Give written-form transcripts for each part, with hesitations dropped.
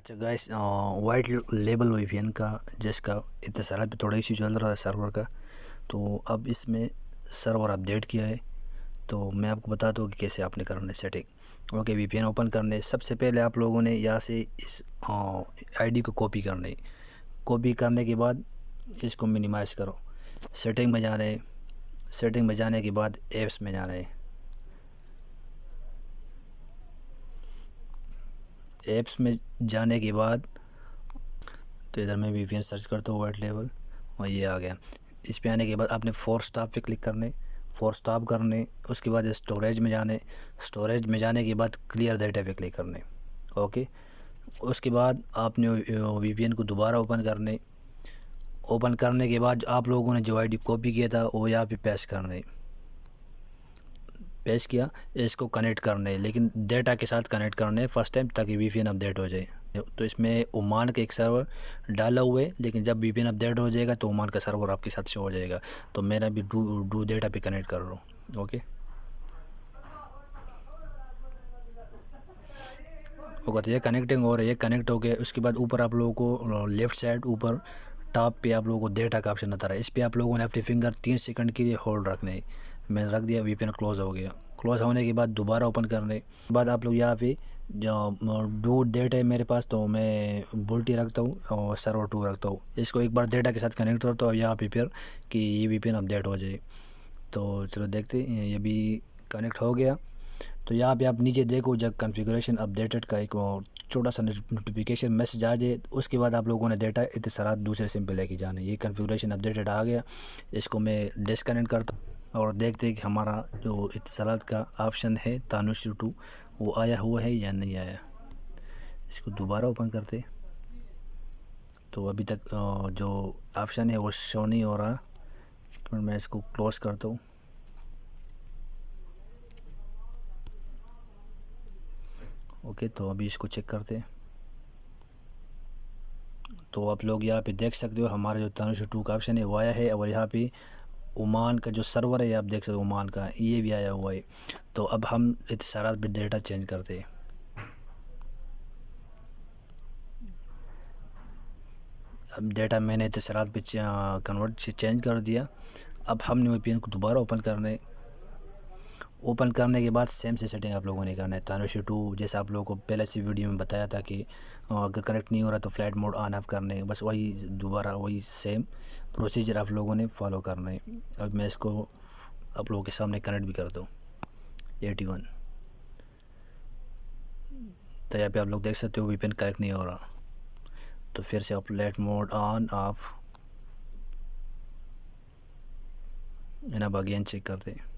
अच्छा guys, white label VPN का जिसका इत्तेसाल पे थोड़ा इशू चल रहा है सर्वर का, तो अब इसमें सर्वर अपडेट किया है। तो मैं आपको बताता हूँ कि कैसे आपने करना है सेटिंग। ओके, वीपीएन ओपन करने सबसे पहले आप लोगों ने यहाँ से इस आईडी को कॉपी करना है। कॉपी करने के बाद इसको मिनिमाइज़ करो, सेटिंग में जाना है। सेटिंग में जाने के बाद ऐप्स में जाना है। ऐप्स में जाने के बाद तो इधर मैं वीपीएन सर्च करता हूँ वाइट लेवल और ये आ गया। इस पे आने के बाद आपने फोर स्टॉप पे क्लिक करने, फोर स्टॉप करने, उसके बाद स्टोरेज में जाने, स्टोरेज में जाने के बाद क्लियर डेटा पे क्लिक करने। ओके, उसके बाद आपने वीपीएन को दोबारा ओपन करने। ओपन करने के बाद आप लोगों ने जो आईडी कॉपी किया था वो यहाँ पे पेस्ट करने। पेस्ट किया, इसको कनेक्ट करने, लेकिन डेटा के साथ कनेक्ट करने फर्स्ट टाइम, ताकि वीपीएन अपडेट हो जाए। तो इसमें ओमान का एक सर्वर डाला हुआ है, लेकिन जब वीपीएन अपडेट हो जाएगा तो ओमान का सर्वर आपके साथ शो हो जाएगा। तो मेरा भी डू डेटा पे कनेक्ट कर रहा हूँ। ओके, होगा तो ये कनेक्टिंग हो रहा है, ये कनेक्ट हो गया। उसके बाद ऊपर आप लोगों को लेफ़्ट साइड ऊपर टॉप पे आप लोगों को डेटा का ऑप्शन आता है। इस पर आप लोगों ने अपने फिंगर 3 सेकंड के लिए होल्ड रखने है। मैंने रख दिया, वीपीएन क्लोज हो गया। क्लोज होने के बाद दोबारा ओपन करने के बाद आप लोग यहाँ पे जो डू डेटा है मेरे पास, तो मैं बुल्टी रखता हूँ और सर्वर 2 रखता हूँ। इसको एक बार डेटा के साथ कनेक्ट करता हूँ यहाँ पे फिर कि ये वीपीएन अपडेट हो जाए। तो चलो देखते हैं, ये भी कनेक्ट हो गया। तो यहाँ पे आप नीचे देखो, जब कॉन्फ़िगरेशन अपडेटेड का एक छोटा सा नोटिफिकेशन मैसेज आ जाए, उसके बाद आप लोगों ने डेटा इत्तेसालात दूसरे सिम पे लेके जाना है। ये कॉन्फ़िगरेशन अपडेटेड आ गया, इसको मैं डिस्कनेक्ट करता हूँ और देखते हैं कि हमारा जो इत्तेसालात का ऑप्शन है Tajtradingllc वो आया हुआ है या नहीं आया। इसको दोबारा ओपन करते, तो अभी तक जो ऑप्शन है वो शो नहीं हो रहा। मैं इसको क्लोज़ करता हूँ। ओके, तो अभी इसको चेक करते हैं। तो आप लोग यहाँ पे देख सकते हो हमारा जो Tajtradingllc का ऑप्शन है वो आया है, और यहाँ पे ओमान का जो सर्वर है आप देख सकते हो ओमान का, ये भी आया हुआ है। तो अब हम इत्तेसालात पे डेटा चेंज करते हैं। अब डेटा मैंने इत्तेसालात पे कन्वर्ट चेंज कर दिया। अब हमने वीपीएन को दोबारा ओपन करने, ओपन करने के बाद सेम से सेटिंग आप लोगों ने करना है Tajtradingllc जैसे आप लोगों को पहले से वीडियो में बताया था कि अगर कनेक्ट नहीं हो रहा तो फ्लाइट मोड ऑन ऑफ करने, बस वही दोबारा वही सेम प्रोसीजर आप लोगों ने फॉलो करना है। अब मैं इसको आप लोगों के सामने कनेक्ट भी कर दूँ 81। तो यहाँ पे आप लोग देख सकते हो वीपीएन कनेक्ट नहीं हो रहा। तो फिर से आप फ्लाइट मोड ऑन ऑफ अब अगेन चेक करते हैं।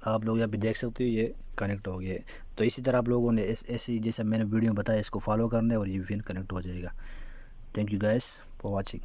आप लोग यहाँ पे देख सकते हो ये कनेक्ट हो गया। तो इसी तरह आप लोगों ने ऐसे जैसे मैंने वीडियो में बताया इसको फॉलो करना है और ये वीपीएन कनेक्ट हो जाएगा। Thank you guys for watching.